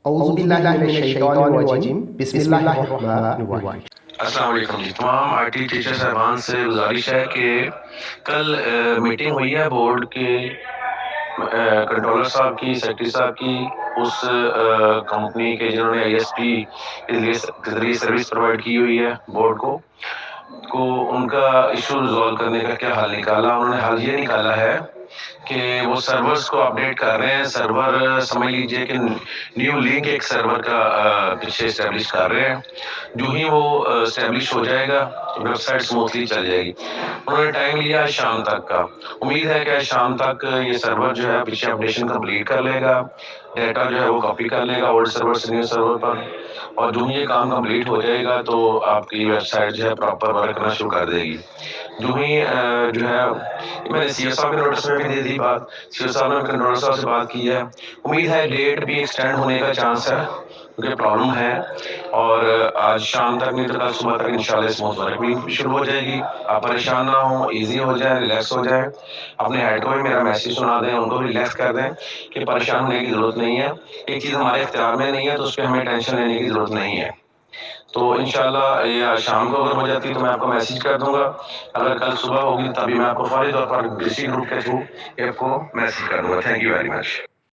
اعوذ باللہ من الشیطان الرجیم بسم اللہ الرحمن الرحیم۔ السلام علیکم جی، تمام آئی ٹی ٹیچر صاحبان سے گزارش ہے کہ کل میٹنگ ہوئی ہے بورڈ کے کنٹرولر صاحب کی، سیکرٹری صاحب کی، اس کمپنی کے جنہوں نے آئی ایس پی کے ذریعے سروس پرووائڈ کی ہوئی ہے بورڈ کو ان کا ایشو ریزالو کرنے کا کیا حل نکالا۔ انہوں نے حل یہ نکالا ہے کہ وہ سرورز کو اپڈیٹ کر رہے ہیں۔ سرور سمجھ لیجئے کہ نیو لنک ایک سرور کا پیچھے اسٹیبلش کر رہے ہیں۔ جو ہی وہ اسٹیبلش ہو جائے گا ویب سائٹ سموتھلی چل جائے گی۔ انہوں نے ٹائم لیا ہے شام تک کا، امید ہے کہ شام تک یہ سرور جو ہے پیچھے اپڈیشن کمپلیٹ کر لے گا، ڈیٹا جو ہے وہ کاپی کر لے گا اولڈ سرور سے نیو سرور پر، اور جو ہی یہ کام کمپلیٹ ہو جائے گا تو آپ کی ویب سائٹ جو ہے پراپر ورک کرنا شروع کر دے گی۔ جو ہی جو ہے میں نے سی او صاحب کے نوٹس میں بھی دے دی بات، سی او صاحب نے کنٹرولر صاحب سے بات کی ہے، امید ہے ڈیٹ بھی ایکسٹینڈ ہونے کا چانس ہے کیونکہ پرابلم ہے، اور آج شام تک نہیں تو کل صبح تک انشاءاللہ اسموتھ ورک بھی شروع ہو جائے گی۔ آپ پریشان نہ ہوں، ایزی ہو جائیں، ریلیکس ہو جائیں، اپنے ہیڈ کو بھی میرا میسیج سنا دیں، ان کو بھی ریلیکس کر دیں کہ پریشان ہونے کی ضرورت نہیں ہے، ایک چیز ہمارے اختیار میں نہیں ہے تو اس پہ ہمیں ٹینشن لینے کی ضرورت نہیں ہے۔ تو انشاءاللہ یہ آج شام کو اگر ہو جاتی ہے تو میں آپ کو میسیج کر دوں گا، اگر کل صبح ہوگی تبھی میں آپ کو فوری طور پر اسی گروپ کے تھرو آپ کو میسیج کر دوں گا۔ Thank you very much.